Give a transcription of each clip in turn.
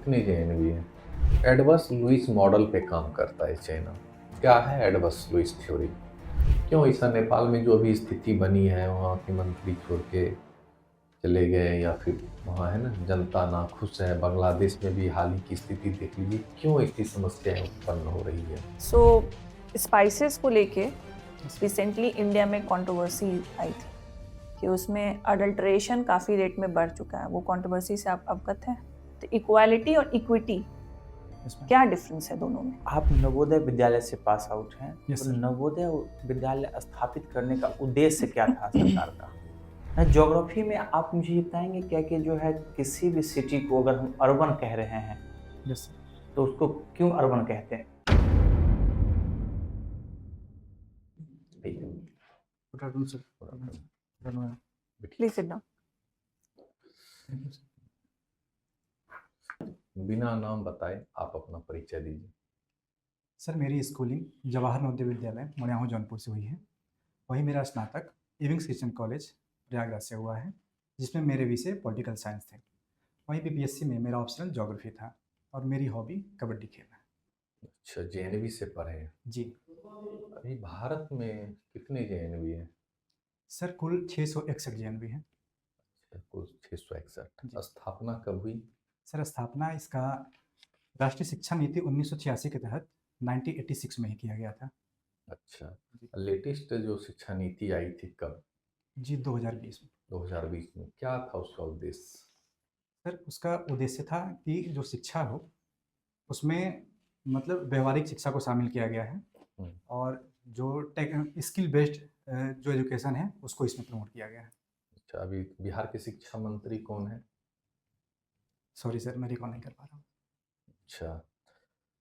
कितने जेएनवी हैं? Adverse Lewis model पे काम करता है चाइना। क्या है एडवर्स लुईस थ्योरी? क्यों ऐसा नेपाल में जो अभी स्थिति बनी है, वहाँ के मंत्री छोड़ के चले गए, या फिर वहाँ है ना जनता नाखुश है। बांग्लादेश में भी हाल ही की स्थिति देख लीजिए, क्यों ऐसी समस्याएं उत्पन्न हो रही है। सो स्पाइसेस को लेके रिसेंटली इंडिया में कंट्रोवर्सी आई थी कि उसमें अडल्ट्रेशन काफ़ी रेट में बढ़ चुका है। वो कंट्रोवर्सी से आप अवगत हैं? तो इक्वालिटी और इक्विटी, क्या डिफरेंस है दोनों में? आप नवोदय विद्यालय से पास आउट हैं, Yes, तो sir. नवोदय विद्यालय स्थापित करने का उद्देश्य क्या था सरकार का? ज्योग्राफी में आप मुझे ये बताएंगे क्या कि जो है किसी भी सिटी को अगर हम अर्बन कह रहे हैं Yes, sir. तो उसको क्यों अर्बन कहते हैं? Good afternoon, sir. Good afternoon. Please sit down. Thank you, sir. बिना नाम बताए आप अपना परिचय दीजिए। सर, मेरी स्कूलिंग जवाहर नवोदय विद्यालय मड़ियाहू जौनपुर से हुई है। वहीं मेरा स्नातक इविंग्स क्रिश्चियन कॉलेज प्रयागराज से हुआ है, जिसमें मेरे विषय पॉलिटिकल साइंस थे। वहीं बीपीएससी में मेरा ऑप्शनल ज्योग्राफी था और मेरी हॉबी कबड्डी खेलना है। अच्छा, जेएनवी से पढ़े हैं। जी अभी भारत में कितने जेएनवी हैं? सर, कुल 661 जेएनवी हैं। कुल 661। जी। स्थापना कब हुई? सर, स्थापना इसका राष्ट्रीय शिक्षा नीति 1986 के तहत 1986 में ही किया गया था। अच्छा, जी। लेटेस्ट जो शिक्षा नीति आई थी कब? जी 2020 में। 2020 में। क्या था उसका उद्देश्य? सर, उसका उद्देश्य था कि जो शिक्षा हो उसमें मतलब व्यवहारिक शिक्षा को शामिल किया गया है हम्म, और जो टेक स्किल बेस्ड जो एजुकेशन है उसको इसमें प्रमोट किया गया है। अच्छा, अभी बिहार के शिक्षा मंत्री कौन है? सॉरी सर, मैं रिकॉल नहीं कर पा रहा हूँ। अच्छा,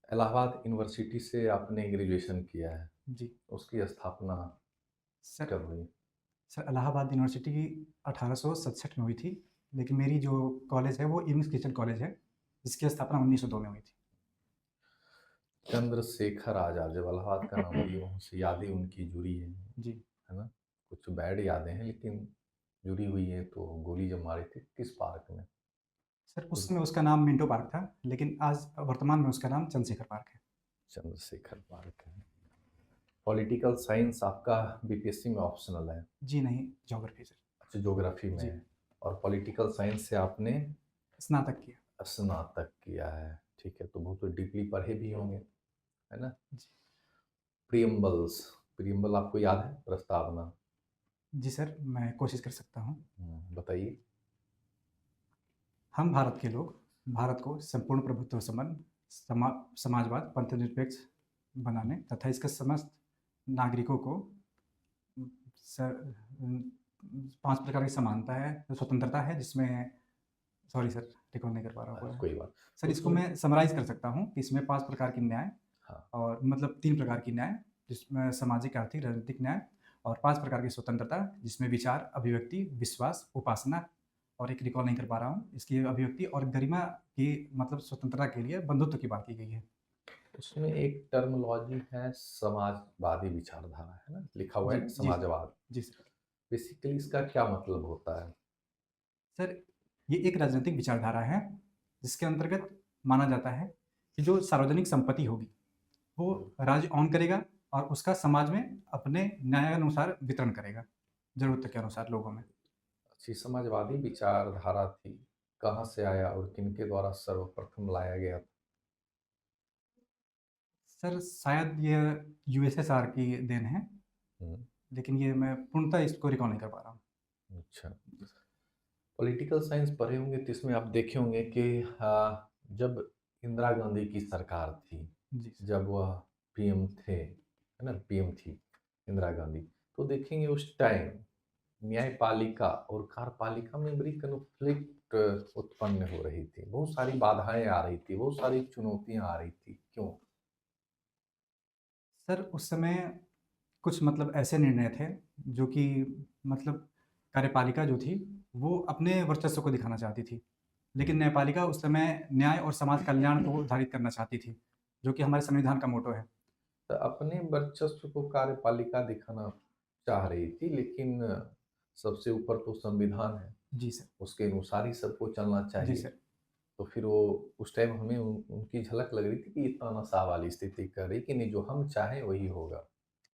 इलाहाबाद यूनिवर्सिटी से आपने ग्रेजुएशन किया है। जी उसकी स्थापना सर। कब हुई? सर, इलाहाबाद यूनिवर्सिटी 1867 में हुई थी, लेकिन मेरी जो कॉलेज है वो इविंग्स क्रिश्चियन कॉलेज है, जिसकी स्थापना 1902 में हुई थी। चंद्रशेखर आजाद, जब इलाहाबाद का नाम लिया वहाँ से यादें उनकी जुड़ी जी है ना। कुछ बैड यादें हैं लेकिन जुड़ी हुई है। तो गोली जब मारी थी किस पार्क में? सर, उस समय उसका नाम मिंटो पार्क था, लेकिन आज वर्तमान में उसका नाम चंद्रशेखर पार्क है। चंद्रशेखर पार्क है। पॉलिटिकल साइंस आपका बीपीएससी में ऑप्शनल है? जी नहीं, ज्योग्राफी सर। अच्छा, ज्योग्राफी में जी। है। और पॉलिटिकल साइंस से आपने स्नातक किया। स्नातक किया है। ठीक है, तो बहुत डीपली पढ़े भी होंगे, है ना। जी। प्रियम्बल्स, प्रियम्बल आपको याद है? प्रस्तावना। जी सर, मैं कोशिश कर सकता हूँ। बताइए। हम भारत के लोग भारत को संपूर्ण प्रभुत्व संपन्न समाजवाद पंथनिरपेक्ष बनाने तथा इसके समस्त नागरिकों को पांच प्रकार की समानता है, स्वतंत्रता है, जिसमें सॉरी सर, रिकॉल नहीं कर पा रहा हूँ। कोई बात सर, इसको मैं समराइज कर सकता हूँ कि इसमें 5 प्रकार की न्याय, हाँ। और मतलब 3 प्रकार की न्याय, जिसमें सामाजिक, आर्थिक, राजनीतिक न्याय, और 5 प्रकार की स्वतंत्रता, जिसमें विचार, अभिव्यक्ति, विश्वास, उपासना, और एक रिकॉल नहीं कर पा रहा हूँ इसकी अभिव्यक्ति और गरिमा की मतलब स्वतंत्रता के लिए बंधुत्व की बात की गई है। उसमें एक टर्मिनोलॉजी है समाजवादी विचारधारा, है ना, लिखा हुआ है समाजवाद। जी सर। बेसिकली इसका क्या मतलब होता है? सर, ये एक राजनीतिक विचारधारा है जिसके अंतर्गत माना जाता है कि जो सार्वजनिक संपत्ति होगी वो राज्य ऑन करेगा और उसका समाज में अपने न्यायानुसार वितरण करेगा, जरूरत के अनुसार लोगों में। अच्छी समाजवादी विचारधारा थी, कहाँ से आया और किनके द्वारा सर्वप्रथम लाया गया था? सर, शायद ये यूएसएसआर की देन है, लेकिन ये मैं पूर्णतः इसको रिकॉल नहीं कर पा रहा हूँ। अच्छा, पॉलिटिकल साइंस पढ़े होंगे तो इसमें आप देखे होंगे कि जब इंदिरा गांधी की सरकार थी, जी सर। जब वह पीएम थे, है ना, पीएम थी इंदिरा गांधी, तो देखेंगे उस टाइम न्यायपालिका और कार्यपालिका में बड़ी कन्फ्लिक्ट उत्पन्न हो रही थी। बहुत सारी बाधाएं आ रही थी, बहुत सारी चुनौतियां आ रही थी। क्यों? सर, उस समय कुछ मतलब ऐसे निर्णय थे जो कि मतलब कार्यपालिका जो थी वो अपने वर्चस्व को दिखाना चाहती थी, लेकिन न्यायपालिका उस समय न्याय और समाज कल्याण को धारित करना चाहती थी, जो कि हमारे संविधान का मोटो है। तो अपने वर्चस्व को कार्यपालिका दिखाना चाह रही थी, लेकिन सबसे ऊपर तो संविधान है, जी सर। उसके अनुसार ही सबको चलना जी चाहिए। सर। तो फिर वो उस टाइम हमें उनकी झलक लग रही थी कि इतना नशा वाली स्थिति कर रही कि नहीं, जो हम चाहें वही होगा,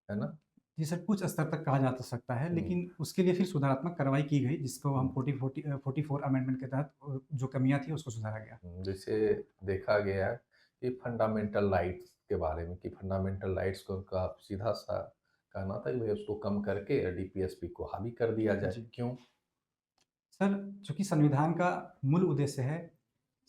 है ना? जी सर, कुछ स्तर तक कहा जा तो सकता है, लेकिन उसके लिए फिर सुधारात्मक कार्रवाई की गई, जिसको हम 44 अमेंडमेंट के तहत जो कमियाँ थी उसको सुधारा गया। जैसे देखा गया है कि फंडामेंटल राइट्स के बारे में, कि फंडामेंटल राइट्स को का सीधा सा कहना था कि भाई उसको कम करके डीपीएसपी को हावी कर दिया जाए। जी। क्यों? सर, चूँकि संविधान का मूल उद्देश्य है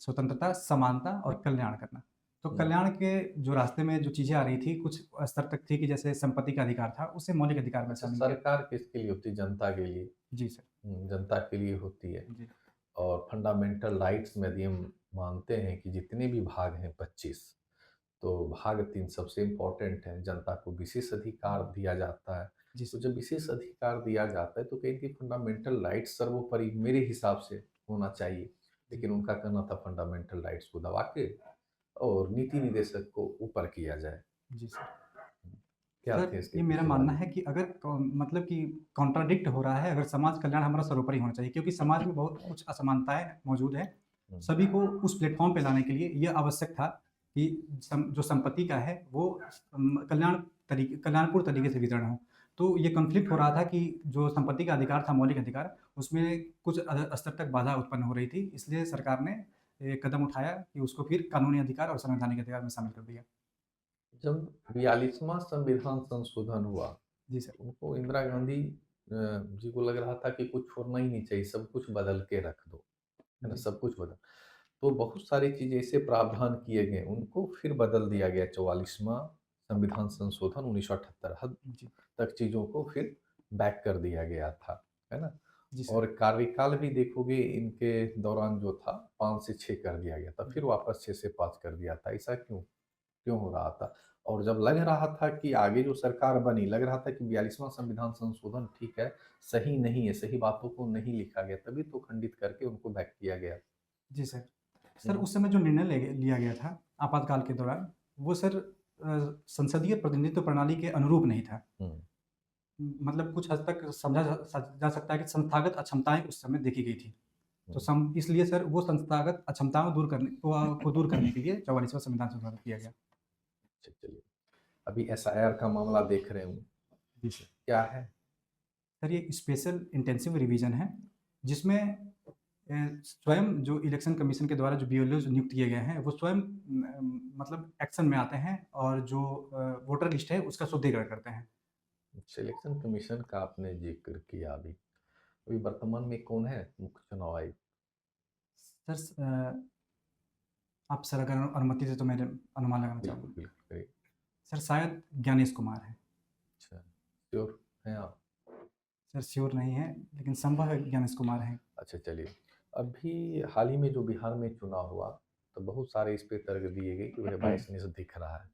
स्वतंत्रता, समानता और कल्याण करना। तो हम्म, कल्याण के जो रास्ते में जो चीज़ें आ रही थी, कुछ स्तर तक थी कि जैसे संपत्ति का अधिकार था, उसे मौलिक अधिकार में अच्छा, शामिल किया। सरकार किसके लिए होती है? जनता के लिए। जी सर। जनता के लिए होती है। जी। और फंडामेंटल राइट्स में यदि हम मानते हैं कि जितने भी भाग हैं 25, तो भाग 3 सबसे इम्पोर्टेंट है, जनता को विशेष अधिकार दिया जाता है। जी तो सर। जब विशेष अधिकार दिया जाता है तो कहीं कि फंडामेंटल राइट्स सर्वोपरि मेरे हिसाब से होना चाहिए। जी। लेकिन उनका कहना था फंडामेंटल राइट्स को दबा के और नीति निदेशक को ऊपर किया जाए। जी सर। क्या सर, थे इसके ये मेरा पीछे मानना वाली? है कि अगर मतलब कि कॉन्ट्राडिक्ट हो रहा है, अगर समाज कल्याण हमारा सर्वोपरि होना चाहिए, क्योंकि समाज में बहुत कुछ असमानताएँ मौजूद हैं। हम्म, सभी को उस प्लेटफ़ॉर्म पे लाने के लिए ये आवश्यक था कि जो संपत्ति का है वो कल्याणपूर्ण तरीके से वितरण हो। तो ये कॉन्फ्लिक्ट हो रहा था कि जो संपत्ति का अधिकार था, मौलिक अधिकार, उसमें कुछ स्तर तक बाधा उत्पन्न हो रही थी। इसलिए सरकार ने ये कदम उठाया कि उसको फिर कानूनी अधिकार और संवैधानिक अधिकार में शामिल कर दिया। जब 42वां संविधान संशोधन हुआ, जी सर। उनको इंदिरा गांधी जी को लग रहा था कि कुछ छोड़ना ही नहीं चाहिए, सब कुछ बदल के रख दो, है ना? जी। सब कुछ बदल। तो बहुत सारी चीज़ें ऐसे प्रावधान किए गए, उनको फिर बदल दिया गया। 44वां संविधान संशोधन 1978 हद जी। तक चीज़ों को फिर बैक कर दिया गया था, है ना? जी सर। और कार्यकाल भी देखोगे इनके दौरान जो था 5 से 6 कर दिया गया था, फिर वापस 6 से 5 कर दिया था। ऐसा क्यों? क्यों हो रहा था? और जब लग रहा था कि आगे जो सरकार बनी, लग रहा था कि 42वां संविधान संशोधन ठीक है, सही नहीं है, सही बातों को नहीं लिखा गया, तभी तो खंडित करके उनको बैक किया गया। जी सर। सर, हुँ, उस समय जो निर्णय लिया गया था आपातकाल के दौरान, वो सर संसदीय प्रतिनिधित्व प्रणाली के अनुरूप नहीं था। हुँ, मतलब कुछ हद तक समझा जा सकता है कि संस्थागत अक्षमताएँ उस समय देखी गई थी। तो हुँ। इसलिए सर वो संस्थागत अक्षमताओं को दूर करने के लिए 44वां संविधान संशोधन किया गया। अच्छा, चलिए। अभी एसआईआर का मामला देख रहे हूँ, जी सर। क्या है? सर, ये स्पेशल इंटेंसिव रिवीजन है, जिसमें स्वयं जो इलेक्शन कमीशन के द्वारा जो बीएलओज़ नियुक्त किए गए हैं, वो स्वयं मतलब एक्शन में आते हैं और जो वोटर लिस्ट है उसका शुद्धिकरण करते हैं। सिलेक्शन कमीशन का आपने ज़िक्र किया अभी। अभी वर्तमान में कौन है मुख्य चुनाव आयुक्त? सर आप सर अगर अनुमति दें तो मैं अनुमान लगाना बिल्कुल, चाहूँगा। बिल्कुल, करिए। सर शायद ज्ञानेश कुमार हैं। अच्छा, श्योर हैं आप? सर श्योर नहीं है, लेकिन संभव है ज्ञानेश कुमार हैं। अच्छा, चलिए। अभी हाल ही में जो बिहार में चुनाव हुआ, तो बहुत सारे इस पे तर्क दिए गए कि वह बायसनेस दिख रहा है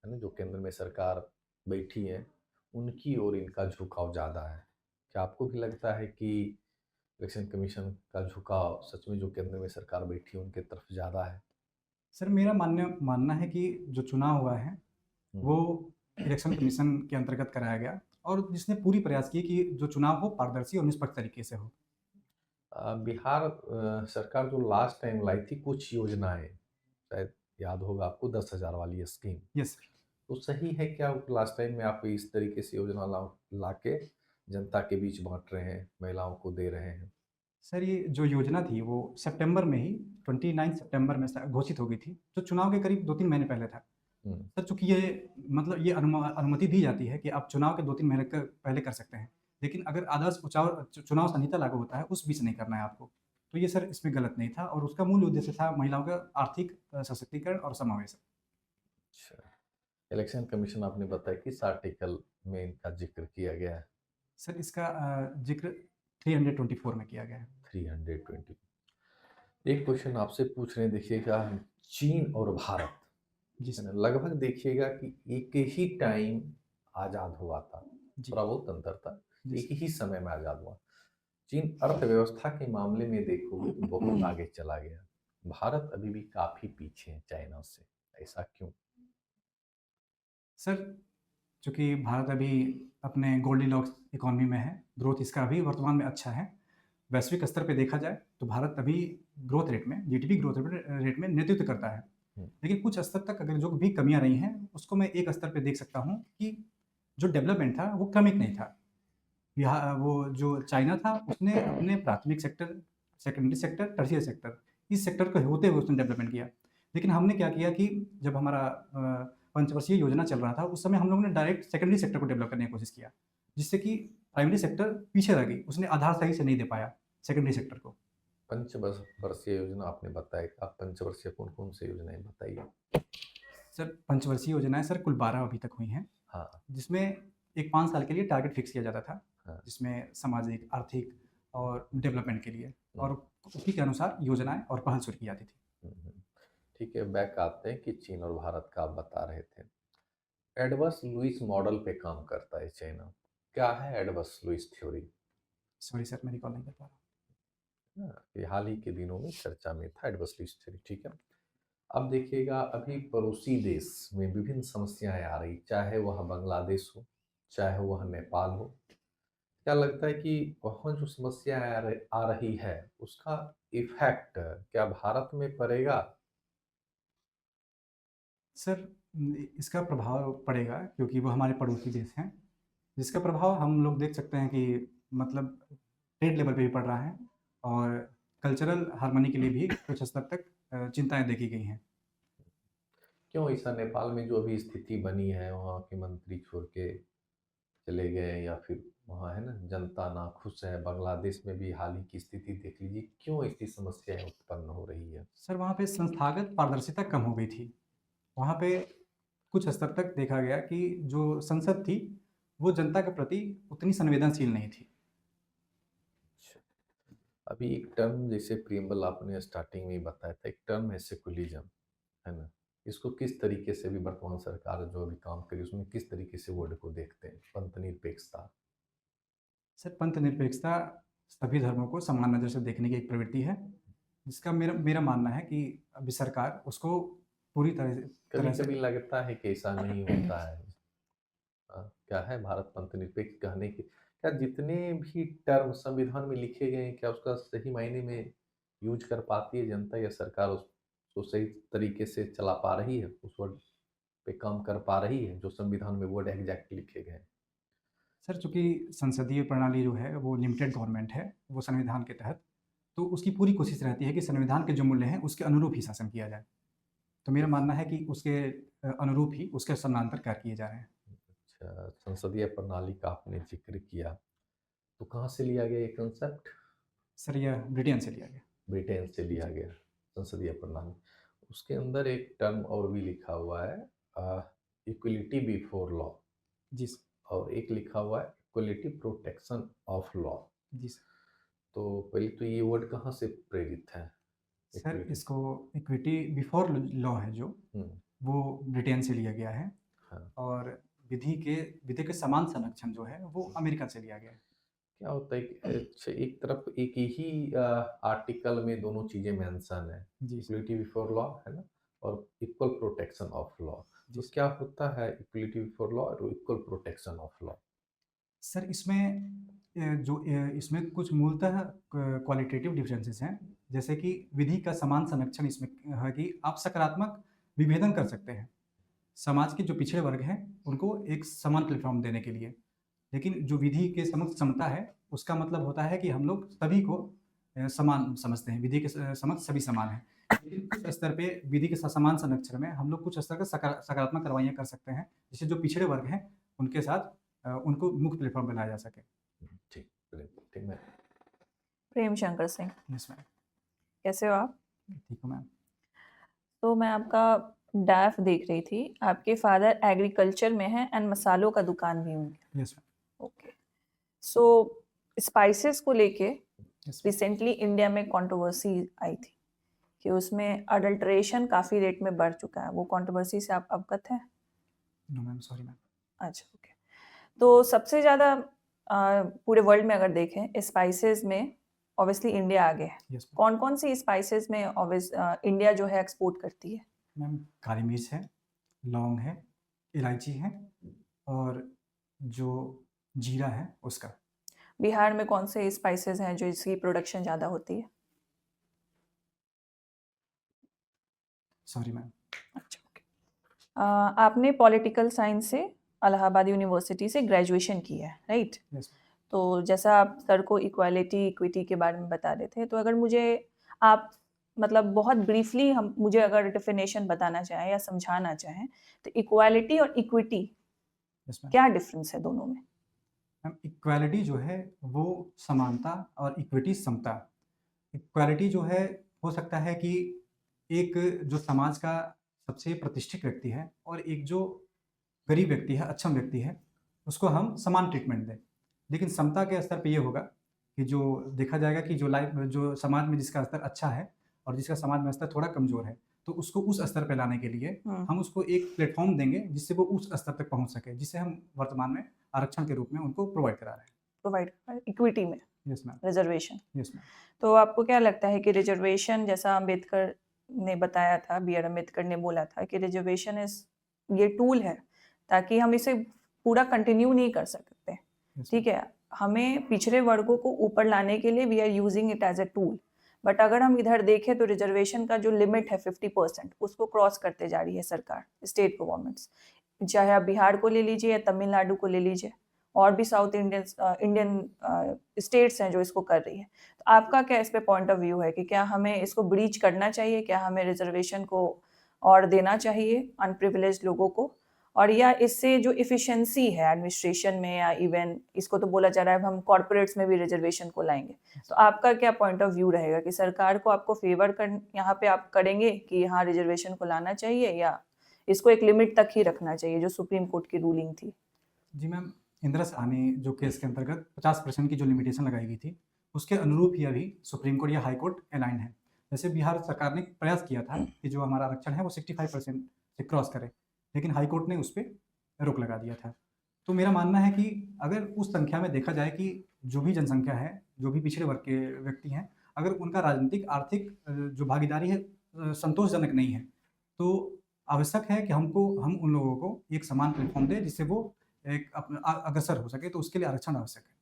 ना? जो केंद्र में सरकार बैठी है, उनकी ओर इनका झुकाव ज़्यादा है। क्या आपको भी लगता है कि इलेक्शन कमीशन का झुकाव सच में जो केंद्र में सरकार बैठी है, उनके तरफ ज़्यादा है? सर, मेरा मानना है कि जो चुनाव हुआ है, हुँ। वो इलेक्शन कमीशन के अंतर्गत कराया गया और जिसने पूरी प्रयास किए कि जो चुनाव हो पारदर्शी और निष्पक्ष तरीके से हो। बिहार सरकार जो लास्ट टाइम लाई थी कुछ योजनाएँ, शायद याद होगा आपको, 10,000 वाली स्कीम। Yes sir. तो सही है क्या लास्ट टाइम में आप इस तरीके से योजना लाके जनता के बीच बाँट रहे हैं, महिलाओं को दे रहे हैं? सर, ये जो योजना थी वो सितंबर में ही 29 सितंबर में घोषित हो गई थी, जो चुनाव के करीब 2-3 महीने पहले था। हुँ, सर, चूँकि ये मतलब ये अनुमति दी जाती है कि आप चुनाव के 2-3 महीने पहले कर सकते हैं। लेकिन अगर आदर्श चुनाव संहिता लागू होता है, उस बीच नहीं करना है आपको। तो ये सर इसमें गलत नहीं था और उसका मूल उद्देश्य था महिलाओं का आर्थिक सशक्तिकरण और समावेश। अच्छा। इलेक्शन कमीशन आपने बताया किस आर्टिकल में इनका ज़िक्र किया गया है? सर, इसका ज़िक्र 324 में किया गया है। 320। एक क्वेश्चन आपसे पूछ रहे हैं, देखिएगा, चीन और भारत, जी है सर। ना? लगभग देखिएगा कि एक ही टाइम आज़ाद हुआ था, जी। थोड़ा बहुत अंतर था, जी एक सर। ही समय में आज़ाद हुआ। चीन अर्थव्यवस्था के मामले में देखोगे तो बहुत आगे चला गया। भारत अभी भी काफ़ी पीछे है चाइना से, ऐसा क्यों? सर, चूँकि भारत अभी अपने गोल्डीलॉक्स इकोनॉमी में है, ग्रोथ इसका अभी वर्तमान में अच्छा है। वैश्विक स्तर पे देखा जाए तो भारत अभी ग्रोथ रेट में, जीडीपी ग्रोथ रेट में नेतृत्व करता है। लेकिन कुछ स्तर तक अगर जो भी कमियां रही हैं उसको मैं एक स्तर पे देख सकता हूँ कि जो डेवलपमेंट था वो क्रमिक नहीं था। यहाँ वो जो चाइना था उसने अपने प्राथमिक sector, secondary sector, tertiary sector, इस सेक्टर को होते हुए उसने डेवलपमेंट किया। लेकिन हमने क्या किया कि जब हमारा पंचवर्षीय योजना चल रहा था उस समय हम लोगों ने डायरेक्ट सेकेंडरी सेक्टर को डेवलप करने की कोशिश किया, जिससे कि प्राइमरी सेक्टर पीछे रह गई, उसने आधार सही से नहीं दे पाया सेकेंडरी सेक्टर को। पंचवर्षीय योजना आपने बताया, आप पंचवर्षीय कौन कौन सी योजनाएं बताइए। सर पंचवर्षीय योजनाएं सर कुल 12 अभी तक हुई हैं, हाँ जिसमें एक 5 साल के लिए टारगेट फिक्स किया जाता था, हाँ। जिसमें सामाजिक, आर्थिक और डेवलपमेंट के लिए, और उसी के अनुसार योजनाएं और पहल शुरू की जाती थी। ठीक है, बैक आते हैं कि चीन और भारत का आप बता रहे थे। एडवर्स लुईस मॉडल पे काम करता है चाइना। क्या है adverse Lewis theory? Sorry sir, मेरी कॉल नहीं कर पा रहा। ये हाल ही के दिनों में चर्चा में था एडवर्स लुईस थ्योरी। ठीक है, अब देखिएगा, अभी पड़ोसी देश में विभिन्न समस्याएं आ रही, चाहे वह बांग्लादेश हो, चाहे वह नेपाल हो। क्या लगता है कि वहाँ जो समस्याएं आ रही है उसका इफेक्ट क्या भारत में पड़ेगा? सर इसका प्रभाव पड़ेगा क्योंकि वो हमारे पड़ोसी देश हैं, जिसका प्रभाव हम लोग देख सकते हैं कि मतलब ट्रेड लेवल पे भी पड़ रहा है, और कल्चरल हार्मनी के लिए भी कुछ हद तक चिंताएं देखी गई हैं। क्यों ऐसा नेपाल में जो अभी स्थिति बनी है, वहाँ के मंत्री छोड़ के चले गए, या फिर वहाँ है ना जनता नाखुश है। बांग्लादेश में भी हाल ही की स्थिति देख लीजिए, क्यों ऐसी समस्याएं उत्पन्न हो रही है? सर वहाँ पे संस्थागत पारदर्शिता कम हो गई थी। वहाँ पे कुछ स्तर तक देखा गया कि जो संसद थी वो जनता के प्रति उतनी संवेदनशील नहीं थी। अभी एक टर्म जैसे प्रियम्बल आपने स्टार्टिंग में ही बताया था, एक टर्म है सेकुलरिज्म, है ना। इसको किस तरीके से भी वर्तमान सरकार जो अभी काम करी उसमें किस तरीके से वर्ड को देखते हैं, पंथ निरपेक्षता? सर पंथ निरपेक्षता सभी धर्मों को समान नज़र से देखने की एक प्रवृत्ति है, जिसका मेरा मेरा मानना है कि अभी सरकार उसको पूरी कभी से कभी लगता है कि ऐसा नहीं होता है। क्या है भारत पंथ निरपेक्ष कहने की, क्या जितने भी टर्म संविधान में लिखे गए हैं क्या उसका सही मायने में यूज कर पाती है जनता, या सरकार उसको सही तरीके से चला पा रही है, उस वर्ड पे काम कर पा रही है जो संविधान में वर्ड एग्जैक्ट लिखे गए हैं? सर चूँकि संसदीय प्रणाली जो है वो लिमिटेड गवर्नमेंट है, वो संविधान के तहत, तो उसकी पूरी कोशिश रहती है कि संविधान के जो मूल्य हैं उसके अनुरूप ही शासन किया जाए। तो मेरा मानना है कि उसके अनुरूप ही उसके समानांतर कार्य किए जा रहे हैं। अच्छा, संसदीय प्रणाली का आपने जिक्र किया, तो कहाँ से लिया गया ये कंसेप्ट? सर यह ब्रिटेन से लिया गया। ब्रिटेन से लिया गया संसदीय प्रणाली। उसके अंदर एक टर्म और भी लिखा हुआ है, इक्वलिटी बिफोर लॉ, जी सर। और एक लिखा हुआ है इक्वलिटी प्रोटेक्शन ऑफ लॉ। जी सर। तो पहले तो ये वर्ड कहाँ से प्रेरित है? Sir Equality। इसको इक्विटी बिफोर लॉ है जो, वो ब्रिटेन से लिया गया है, हाँ। और विधि के समान संरक्षण जो है वो अमेरिका से लिया गया है। क्या होता है कि अच्छा, एक तरफ एक ही आर्टिकल में दोनों चीजें मेंशन है, जी सर। इक्वलिटी बिफोर लॉ है ना, और इक्वल प्रोटेक्शन ऑफ लॉ। तो जी क्या होता है इक्वलिटी बिफोर लॉ और equal protection of law? Sir इसमें कुछ मूलतः क्वालिटेटिव डिफरेंसेस हैं, जैसे कि विधि का समान संरक्षण इसमें है कि आप सकारात्मक विभेदन कर सकते हैं समाज के जो पिछड़े वर्ग हैं उनको एक समान प्लेटफॉर्म देने के लिए। लेकिन जो विधि के समक्ष समता है उसका मतलब होता है कि हम लोग सभी को समान समझते हैं, विधि के समक्ष सभी समान हैं। लेकिन कुछ स्तर पे विधि के समान संरक्षण में हम लोग कुछ स्तर पर सकारात्मक कार्रवाइयाँ कर सकते हैं, जिससे जो पिछड़े वर्ग हैं उनके साथ उनको मुख्य प्लेटफॉर्म पर लाया जा सके। ठीक, ठीक ma'am. Prem Shankar Singh, yes ma'am. कैसे हो आप? ठीक हो मैम। तो मैं आपका डैफ देख रही थी, आपके फादर एग्रीकल्चर में हैं एंड मसालों का दुकान भी होंगे। Yes ma'am. ओके, सो स्पाइसेस को लेके यस रिसेंटली इंडिया में कंट्रोवर्सी आई थी कि उसमें अडल्ट्रेशन काफ़ी रेट में बढ़ चुका है। वो कंट्रोवर्सी से आप अवगत हैं? No ma'am, sorry ma'am. अच्छा, ओके। तो सबसे ज़्यादा पूरे वर्ल्ड में अगर देखें स्पाइसेस में ऑब्वियसली इंडिया आगे है। यस कौन कौन सी स्पाइसेस में इंडिया जो है एक्सपोर्ट करती है? मैम, काली मिर्च है, लौंग है, इलायची है, और जो जीरा है उसका। बिहार में कौन से स्पाइसेस हैं जो इसकी प्रोडक्शन ज़्यादा होती है? Sorry ma'am. अच्छा, ओके। आपने पॉलिटिकल साइंस से इलाहाबाद यूनिवर्सिटी से ग्रेजुएशन की है, राइट? यस। तो जैसा आप सर को इक्वालिटी इक्विटी के बारे में बता रहे थे, तो अगर मुझे आप मतलब बहुत ब्रीफली हम मुझे अगर डेफिनेशन बताना चाहें या समझाना चाहें, तो इक्वालिटी और इक्विटी यस मैम। क्या डिफरेंस है दोनों में? मैम इक्वालिटी जो है वो समानता और इक्विटी समता। इक्वालिटी जो है हो सकता है कि एक जो समाज का सबसे प्रतिष्ठित व्यक्ति है और एक जो गरीब व्यक्ति है, अक्षम व्यक्ति है, उसको हम समान ट्रीटमेंट दें। लेकिन समता के स्तर पे ये होगा कि जो देखा जाएगा कि जो समाज में जिसका स्तर अच्छा है और जिसका समाज में स्तर थोड़ा कमज़ोर है, तो उसको उस स्तर पे लाने के लिए हम उसको एक प्लेटफ़ॉर्म देंगे जिससे वो उस स्तर तक पहुँच सके, जिसे हम वर्तमान में आरक्षण के रूप में उनको प्रोवाइड करा रहे हैं। प्रोवाइड इक्विटी में yes ma'am. Reservation. Yes ma'am. तो आपको क्या लगता है कि रिजर्वेशन जैसा अम्बेडकर ने बताया था, बी आर अम्बेडकर ने बोला था कि रिजर्वेशन ये टूल है ताकि हम इसे पूरा कंटिन्यू नहीं कर सकते, यस ठीक है? हमें पिछड़े वर्गों को ऊपर लाने के लिए we are using it as a tool. But अगर हम इधर देखें तो रिजर्वेशन का जो लिमिट है 50% उसको क्रॉस करते जा रही है सरकार, स्टेट गवर्नमेंट्स, चाहे आप बिहार को ले लीजिए या तमिलनाडु को ले लीजिए, और भी साउथ इंडियन स्टेट्स हैं जो इसको कर रही है। तो आपका क्या इस पे पॉइंट ऑफ व्यू है कि क्या हमें इसको ब्रीच करना चाहिए, क्या हमें रिजर्वेशन को और देना चाहिए अनप्रिविलेज्ड लोगों को, और या इससे जो इफ़िशिएंसी है एडमिनिस्ट्रेशन में या इवन इसको तो बोला जा रहा है अब हम कॉर्पोरेट्स में भी रिजर्वेशन को लाएंगे, तो आपका क्या पॉइंट ऑफ व्यू रहेगा कि सरकार को आपको फेवर कर यहाँ पे आप करेंगे कि यहाँ रिजर्वेशन को लाना चाहिए या इसको एक लिमिट तक ही रखना चाहिए जो सुप्रीम कोर्ट की रूलिंग थी? जी मैम, इंदिरा साहनी जो केस के अंतर्गत 50% की जो लिमिटेशन लगाई गई थी, उसके अनुरूप ही अभी सुप्रीम कोर्ट या हाई कोर्ट अलाइन है। जैसे बिहार सरकार ने प्रयास किया था कि जो हमारा आरक्षण है वो 65% से क्रॉस करे, लेकिन हाई कोर्ट ने उस पे रोक लगा दिया था। तो मेरा मानना है कि अगर उस संख्या में देखा जाए कि जो भी जनसंख्या है, जो भी पिछड़े वर्ग के व्यक्ति हैं, अगर उनका राजनीतिक, आर्थिक जो भागीदारी है संतोषजनक नहीं है, तो आवश्यक है कि हम उन लोगों को एक समान प्लेटफ़ॉर्म दें जिससे वो एक अग्रसर हो सके, तो उसके लिए आरक्षण आवश्यक है।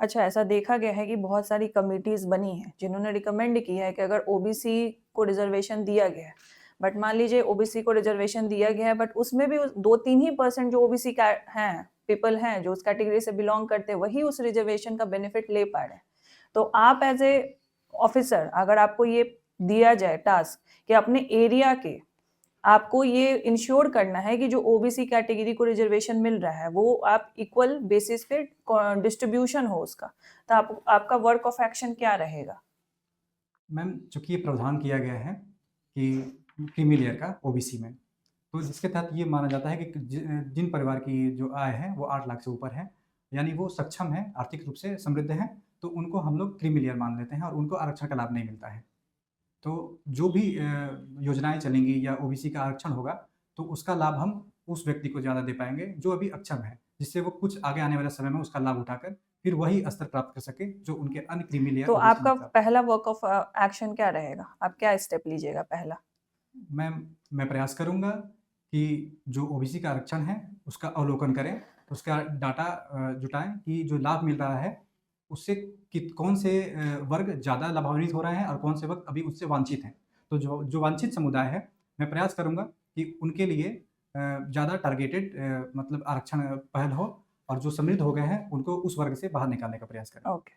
अच्छा, ऐसा देखा गया है कि बहुत सारी कमिटीज़ बनी हैं जिन्होंने रिकमेंड किया है कि अगर ओबीसी को रिजर्वेशन दिया गया है, बट मान लीजिए ओबीसी को रिजर्वेशन दिया गया है बट उसमें भी 2-3 ही % जो ओबीसी का हैं, पीपल हैं जो उस कैटेगरी से बिलोंग करते हैं, वही उस रिजर्वेशन का बेनिफिट ले पा रहे हैं। तो आप एज ए ऑफिसर अगर आपको ये दिया जाए टास्क कि अपने एरिया के आपको ये इंश्योर करना है कि जो ओबीसी कैटेगरी को रिजर्वेशन मिल रहा है वो आप इक्वल बेसिस पे डिस्ट्रीब्यूशन हो उसका, तो आपका वर्क ऑफ एक्शन क्या रहेगा? मैम, चूँकि ये प्रावधान किया गया है कि क्रीमी लेयर का ओबीसी में, तो जिसके तहत ये माना जाता है कि जिन परिवार की जो आय है वो 8 लाख से ऊपर है, यानी वो सक्षम है, आर्थिक रूप से समृद्ध हैं, तो उनको हम लोग क्रीमी लेयर मान लेते हैं और उनको आरक्षण का लाभ नहीं मिलता है। तो जो भी योजनाएँ चलेंगी या ओबीसी का आरक्षण होगा, तो उसका लाभ हम उस व्यक्ति को ज़्यादा दे पाएँगे जो अभी अक्षम है, जिससे वो कुछ आगे आने वाले समय में उसका लाभ उठाकर फिर वही स्तर प्राप्त कर सके जो उनके अन्य क्रीमी लेयर तो ओबीसी आपका में प्राप्त। पहला वर्क ऑफ एक्शन क्या रहेगा? आप क्या स्टेप लीजिएगा पहला? मैं प्रयास करूँगा कि जो ओबीसी का आरक्षण है, उसका अवलोकन करें, उसका डाटा जुटाएँ कि जो लाभ मिल रहा है, उससे कौन से वर्ग ज़्यादा लाभान्वित हो रहे हैं और कौन से वर्ग अभी उससे वांछित हैं। तो जो वांछित समुदाय है, मैं प्रयास करूँगा कि उनके लिए ज़्यादा टारगेटेड मतलब आरक्षण पहल हो और जो समृद्ध हो गए हैं, उनको उस वर्ग से बाहर निकालने का प्रयास करें। ओके।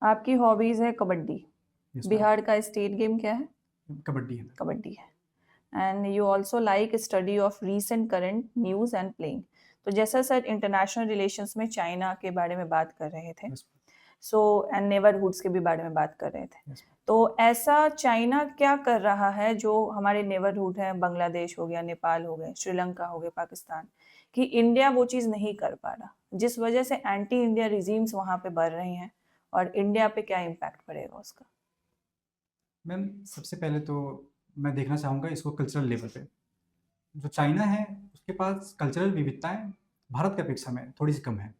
आपकी हॉबीज़ है कबड्डी। Yes ma'am. बिहार का स्टेट गेम क्या है? कबड्डी है। कबड्डी है। And you also like study of recent current news and playing. तो जैसा सर इंटरनेशनल रिलेशंस में चाइना के बारे में बात कर रहे थे, यस सो एंड नेबरहुड्स के भी बारे में बात कर रहे थे, यस। तो ऐसा चाइना क्या कर रहा है जो हमारे नेबरहुड हैं, बांग्लादेश हो गया, नेपाल हो गए, श्रीलंका हो गया, पाकिस्तान, कि इंडिया वो चीज़ नहीं कर पा रहा, जिस वजह से एंटी इंडिया रिजीम्स वहाँ पे बढ़ रही हैं और इंडिया पे क्या इम्पैक्ट पड़ेगा उसका? मैम, सबसे पहले तो मैं देखना चाहूँगा इसको कल्चरल लेवल पे। जो चाइना है, उसके पास कल्चरल विविधताएँ भारत की अपेक्षा में थोड़ी-सी कम है।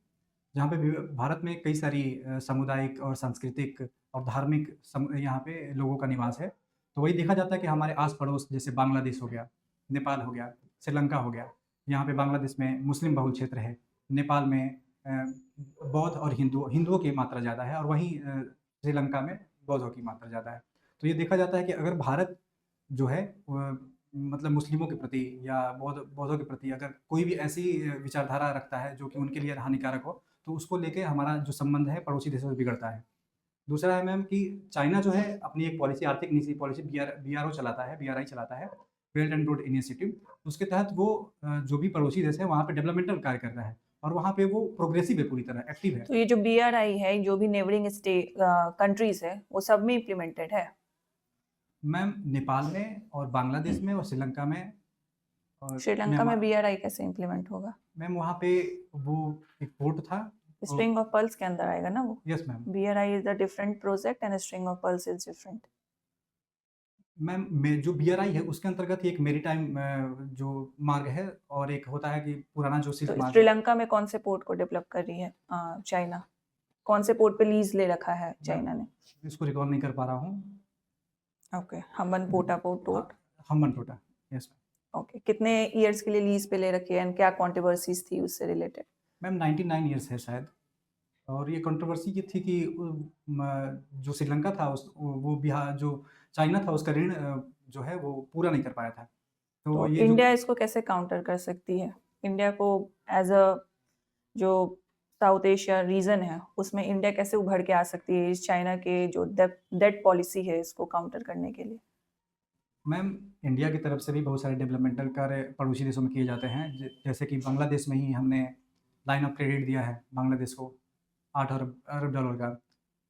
जहाँ पे भारत में कई सारी सामुदायिक और सांस्कृतिक और धार्मिक यहाँ पे लोगों का निवास है। तो वही देखा जाता है कि हमारे आस-पड़ोस जैसे बांग्लादेश हो गया, नेपाल हो गया, श्रीलंका हो गया। यहाँ पे बांग्लादेश में मुस्लिम बहुल क्षेत्र है, नेपाल में बौद्ध और हिंदुओं की मात्रा ज़्यादा है, और वहीं श्रीलंका में बौद्धों की मात्रा ज़्यादा है। तो ये देखा जाता है कि अगर भारत जो है मतलब मुस्लिमों के प्रति या बौद्धों के प्रति अगर कोई भी ऐसी विचारधारा रखता है जो कि उनके लिए हानिकारक हो, तो उसको लेके हमारा जो संबंध है पड़ोसी देशों से बिगड़ता है। दूसरा है मैम कि चाइना जो है अपनी एक पॉलिसी, आर्थिक नीति पॉलिसी बीआरओ चलाता है, बीआरआई चलाता है, बेल्ट एंड रोड इनिशिएटिव। उसके तहत वो जो भी पड़ोसी देश है वहाँ पे डेवलपमेंटल कार्य कर रहा है, और वहाँ पे वो प्रोग्रेसिव है, पूरी तरह एक्टिव है। तो ये जो BRI है, जो भी नेबरिंग कंट्रीज है, वो सब में इम्प्लीमेंटेड है? मैम नेपाल में और बांग्लादेश में और श्रीलंका में और श्रीलंका में BRI कैसे इम्प्लीमेंट होगा? मैम वहाँ पे वो एक पोर्ट था। स्ट्रिंग ऑफ पर्ल्स के अंदर आएगा ना वो? Yes ma'am. BRI is a different project and string of pearls is different. Ma'am में जो बीआरआई है उसके अंतर्गत एक मेरीटाइम जो मार्ग है, और एक होता है कि पुराना जो सिल्क तो मार्ग है। श्रीलंका में कौन से पोर्ट को डेवलप कर रही है चाइना? कौन से पोर्ट पे लीज ले रखा है चाइना ने? इसको रिकॉल नहीं कर पा रहा हूँ। Okay, Hambantota port. Hambantota, yes ma'am. Okay, कितने इयर्स के लिए लीज पे ले रखी है एंड क्या कंट्रोवर्सीज थी उससे रिलेटेड? मैम 99 ईयर्स है शायद, और ये कंट्रोवर्सी ये थी कि जो श्रीलंका था वो बिहार जो चाइना था उसका ऋण जो है वो पूरा नहीं कर पाया था। तो ये इंडिया इसको कैसे काउंटर कर सकती है? इंडिया को एज अ जो साउथ एशिया रीजन है उसमें इंडिया कैसे उभर के आ सकती है इस चाइना के जो डेट पॉलिसी है इसको काउंटर करने के लिए? मैम इंडिया की तरफ से भी बहुत सारे डेवलपमेंटल कार्य पड़ोसी देशों में किए जाते हैं। जैसे कि बांग्लादेश में ही हमने लाइन ऑफ क्रेडिट दिया है बांग्लादेश को 8 अरब डॉलर का,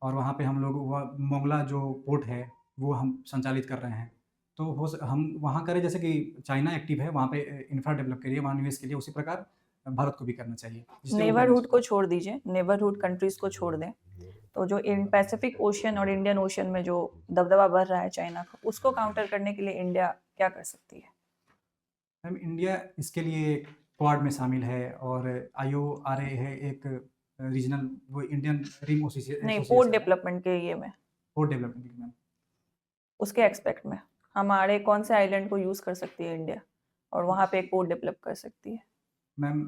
और वहाँ पे हम लोग मोंगला जो पोर्ट है वो हम संचालित कर रहे हैं। तो हम वहाँ करें जैसे कि चाइना एक्टिव है वहाँ पे इंफ्रा डेवलप करिए, वहाँ निवेश के लिए, उसी प्रकार भारत को भी करना चाहिए। नेबरहुड को छोड़ दीजिए, नेबरहुड कंट्रीज को छोड़ दें, तो जो इन पैसिफिक ओशन और इंडियन ओशन में जो दबदबा बढ़ रहा है चाइना का, उसको काउंटर करने के लिए इंडिया क्या कर सकती है? मैम इंडिया इसके लिए क्वाड में शामिल है, और IORA है एक रीजनल वो इंडियन रिम नहीं, पोर्ट डेवलपमेंट के ये में, पोर्ट डेवलपमेंट मैम उसके एक्सपेक्ट में हमारे कौन से आइलैंड को यूज कर सकती है इंडिया और वहाँ पे एक पोर्ट डेवलप कर सकती है? मैम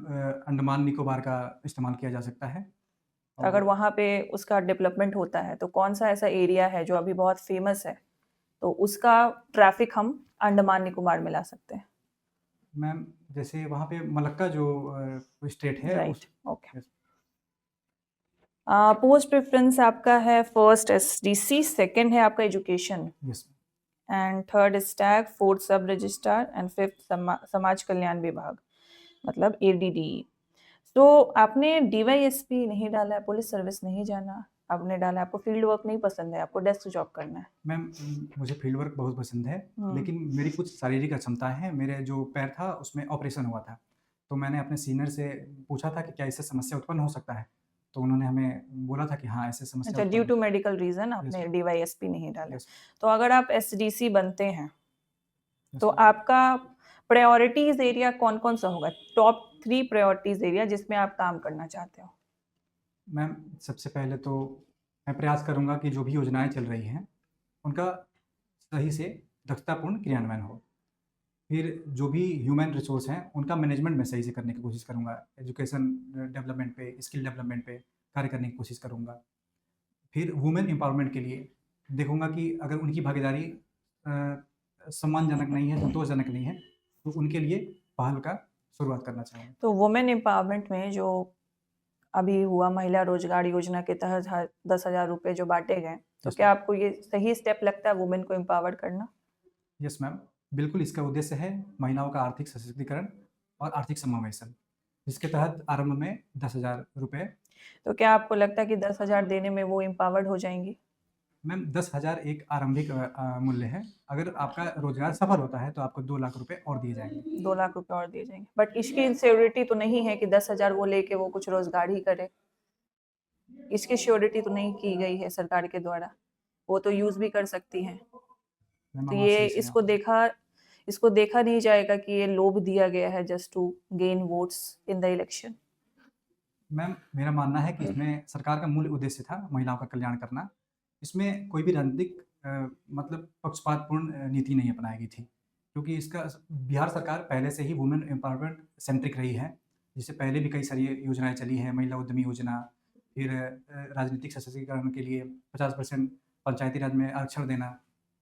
अंडमान निकोबार का इस्तेमाल किया जा सकता है। अगर वहाँ पे उसका डेवलपमेंट होता है तो कौन सा ऐसा एरिया है जो अभी बहुत फेमस है तो उसका ट्रैफिक हम अंडमान निकोबार में ला सकते हैं? मैम जैसे वहाँ पे मलक्का जो स्टेट है, राइट, ओके। पोस्ट प्रेफरेंस आपका है फर्स्ट SDC, सेकंड है आपका education, yes, and third Stag, fourth सब रजिस्ट्रार एंड फिफ्थ समाज कल्याण विभाग, मतलब ADDE। तो आपने DYSP नहीं डाला है, पुलिस सर्विस नहीं जाना आपने डाला, आपको फील्ड वर्क नहीं पसंद है, आपको डेस्क जॉब करना है? मैम मुझे फील्ड वर्क बहुत पसंद है, लेकिन मेरी कुछ शारीरिक अक्षमताएं हैं। मेरे जो पैर था उसमें ऑपरेशन हुआ था, तो मैंने अपने सीनियर से पूछा था कि क्या इससे समस्या उत्पन्न हो सकता है, तो उन्होंने हमें बोला था कि हाँ ऐसे समस्या। अच्छा, ड्यू टू मेडिकल रीजन आपने DYSP नहीं डाला। तो अगर आप SDC बनते हैं तो आपका प्रायोरिटीज एरिया कौन कौन सा होगा? टॉप 3 प्रायोरिटीज एरिया जिसमें आप काम करना चाहते हो? मैम सबसे पहले तो मैं प्रयास करूंगा कि जो भी योजनाएं चल रही हैं उनका सही से दक्षतापूर्ण क्रियान्वयन हो। फिर जो भी ह्यूमन रिसोर्स हैं उनका मैनेजमेंट मैं सही से करने की कोशिश करूंगा। एजुकेशन डेवलपमेंट पे, स्किल डेवलपमेंट पे कार्य करने की कोशिश करूंगा। फिर वुमेन एम्पावरमेंट के लिए देखूंगा कि अगर उनकी भागीदारी सम्मानजनक नहीं है, संतोषजनक नहीं है, तो उनके लिए पहल का शुरुआत करना चाहूँगा। तो वुमेन एम्पावरमेंट में जो अभी हुआ महिला रोजगार योजना के तहत 10,000 रुपए जो बांटे गए, तो क्या आपको ये सही स्टेप लगता है वुमेन को एम्पावर करना? यस मैम, बिल्कुल इसका उद्देश्य है महिलाओं का आर्थिक सशक्तिकरण और आर्थिक समावेशन, जिसके तहत आरंभ में 10,000 रुपये। तो क्या आपको लगता है कि 10,000 देने में वो एम्पावर्ड हो जाएंगी? मैम 10,000 एक आरंभिक मूल्य है। अगर आपका रोजगार सफल होता है तो आपको 2 लाख रुपए और दिए जाएंगे। 2 लाख रुपए और दिए जाएंगे, बट इसकी इंश्योरिटी तो नहीं है कि 10,000 वो लेके वो कुछ रोजगार ही करे। इसकी श्योरिटी तो नहीं की गई है सरकार के द्वारा, वो तो यूज भी कर सकती हैं। तो ये इसको देखा नहीं जाएगा कि ये लोभ दिया गया है just to gain votes in the election? Ma'am मेरा मानना है कि इसमें सरकार का मूल उद्देश्य था महिलाओं का कल्याण करना। इसमें कोई भी राजनीतिक मतलब पक्षपातपूर्ण नीति नहीं अपनाई गई थी, क्योंकि इसका बिहार सरकार पहले से ही वुमेन एम्पावरमेंट सेंट्रिक रही है। जिससे पहले भी कई सारी योजनाएं चली हैं, महिला उद्यमी योजना, फिर राजनीतिक सशक्तिकरण के लिए 50% पंचायती राज में आरक्षण देना।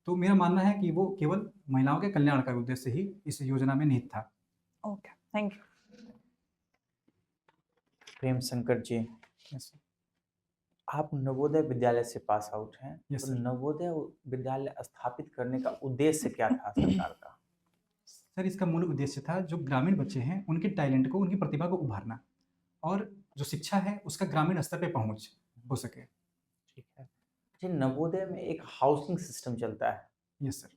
तो मेरा मानना है कि वो केवल महिलाओं के कल्याण का उद्देश्य ही इस योजना में निहित था। Okay, thank you. Prem Shankar ji, yes आप नवोदय विद्यालय से पास आउट हैं। यस तो सर। नवोदय विद्यालय स्थापित करने का उद्देश्य क्या था सरकार का? सर, इसका मूल उद्देश्य था जो ग्रामीण बच्चे हैं उनके टैलेंट को, उनकी प्रतिभा को उभारना, और जो शिक्षा है उसका ग्रामीण स्तर पे पहुंच हो सके। ठीक है जी। नवोदय में एक हाउसिंग सिस्टम चलता है, यस सर।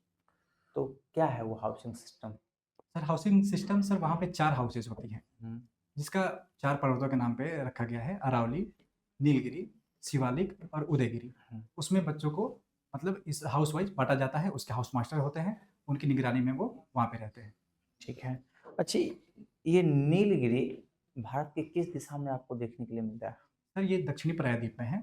तो क्या है वो housing system? Sir, housing system sir, वहाँ पे 4 हाउसेज होती हैं, जिसका 4 पर्वतों के नाम पे रखा गया है: अरावली, नीलगिरी, शिवालिक और उदयगिरी। उसमें बच्चों को मतलब इस हाउस वाइज बांटा जाता है, उसके हाउस मास्टर होते हैं, उनकी निगरानी में वो वहाँ पे रहते हैं। ठीक है। अच्छा, ये नीलगिरी भारत के किस दिशा में आपको देखने के लिए मिलता है? सर, ये दक्षिणी प्रायद्वीप में है,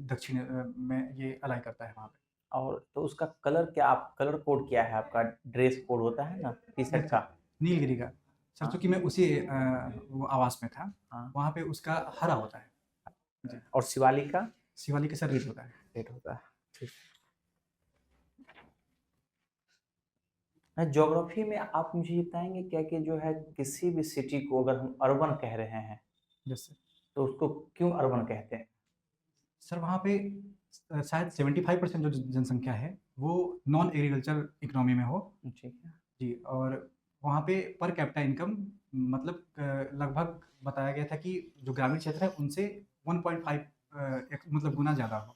दक्षिण में ये अलाई करता है वहाँ पे। और तो उसका कलर क्या, आप कलर कोड क्या है आपका? ड्रेस कोड होता है ना टी शर्ट का? नीलगिरी का सर, हाँ। चूंकि मैं उसी वो आवास में था, हाँ। वहाँ पे उसका हरा होता है जी। और शिवालिक का? शिवालिक का सर रेड होता है। रेड होता है। ठीक। ज्योग्राफी में आप मुझे ये बताएंगे क्या कि जो है किसी भी सिटी को अगर हम अर्बन कह रहे हैं यस सर। तो उसको क्यों अर्बन कहते हैं? सर, वहाँ पे शायद 75% जो जनसंख्या है वो नॉन एग्रीकल्चर इकोनॉमी में हो ठीक है जी। और वहाँ पे पर कैपिटा इनकम मतलब लगभग बताया गया था कि जो ग्रामीण क्षेत्र है उनसे 1.5 मतलब गुना ज़्यादा हो,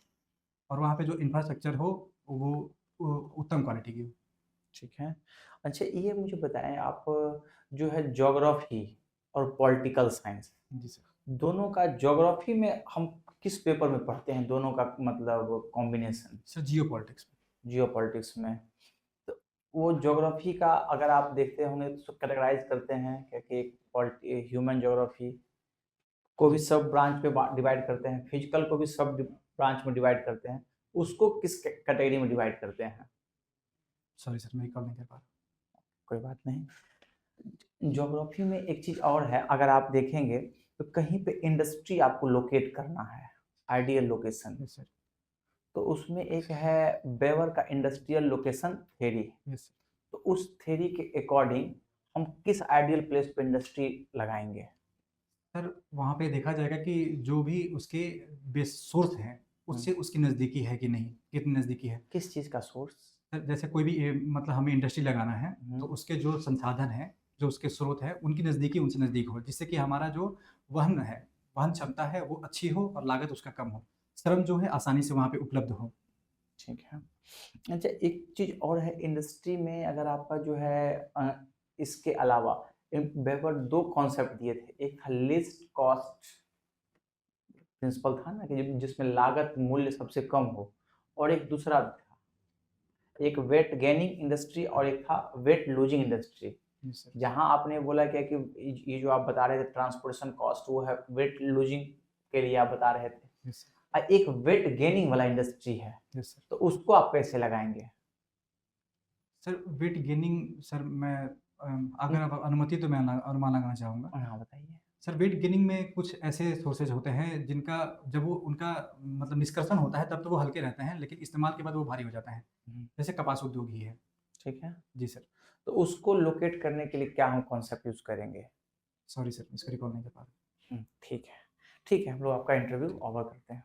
और वहाँ पे जो इंफ्रास्ट्रक्चर हो वो उत्तम क्वालिटी की हो। ठीक है। अच्छा, ये मुझे बताएं आप, जो है ज्योग्राफी और पॉलिटिकल साइंस, जी सर। दोनों का ज्योग्राफी में हम किस पेपर में पढ़ते हैं, दोनों का मतलब कॉम्बिनेशन? सर, जियो पॉलिटिक्स। जियोपॉलिटिक्स में। तो वो ज्योग्राफी का अगर आप देखते होंगे तो कैटेगराइज करते हैं क्योंकि ह्यूमन ज्योग्राफी को भी सब ब्रांच में डिवाइड करते हैं, फिजिकल को भी सब ब्रांच में डिवाइड करते हैं, उसको किस कैटेगरी में डिवाइड करते हैं? सॉरी सर, मैं रिकॉल नहीं कर पा रहा। कोई बात नहीं। ज्योग्राफी में एक चीज़ और है, अगर आप देखेंगे तो कहीं पे इंडस्ट्री आपको लोकेट करना है, आइडियल लोकेशन, यस सर। तो उसमें एक है बेवर का industrial location theory. Yes sir. तो उस थ्योरी के अकॉर्डिंग हम किस आइडियल प्लेस पे इंडस्ट्री लगाएंगे? सर, वहाँ पे देखा जाएगा कि जो भी उसके बेस सोर्स हैं उससे उसकी नज़दीकी है कि नहीं, कितनी नज़दीकी है। किस चीज़ का सोर्स? सर, जैसे कोई भी मतलब हमें इंडस्ट्री लगाना है तो उसके जो संसाधन हैं, जो उसके स्रोत है, उनकी नज़दीकी उनसे नज़दीक हो, जिससे कि हमारा जो वहन है, वहन क्षमता है वो अच्छी हो और लागत उसका कम हो, श्रम जो है आसानी से वहाँ पे उपलब्ध हो। ठीक है। अच्छा, एक चीज़ और है इंडस्ट्री में, अगर आपका जो है इसके अलावा वेबर 2 कॉन्सेप्ट दिए थे, एक था लीस्ट कॉस्ट प्रिंसिपल था ना कि जिसमें लागत मूल्य सबसे कम हो, और एक दूसरा था, एक वेट गेनिंग इंडस्ट्री और एक था वेट लूजिंग इंडस्ट्री। जहां आपने बोला क्या कि ये जो आप बता रहे थे ट्रांसपोर्टेशन कॉस्ट, वो है वेट लूजिंग के लिए आप बता रहे थे, और एक वेट गेनिंग वाला इंडस्ट्री है, तो उसको आप कैसे लगाएंगे? सर, वेट गेनिंग सर, मैं अगर आप अनुमति तो मैं अनुमान लगाना चाहूँगा। हाँ, बताइए। सर, वेट गेनिंग में कुछ ऐसे सोर्सेज होते हैं जिनका जब वो उनका मतलब निष्कर्षण होता है तब तो वो हल्के रहते हैं, लेकिन इस्तेमाल के बाद वो भारी हो जाता है, जैसे कपास उद्योग ही है। ठीक है जी सर। तो उसको लोकेट करने के लिए क्या हम कॉन्सेप्ट यूज करेंगे? सॉरी सर, इसको रिकॉल नहीं कर पा रहा। ठीक है, ठीक है, हम लोग आपका इंटरव्यू ओवर करते हैं।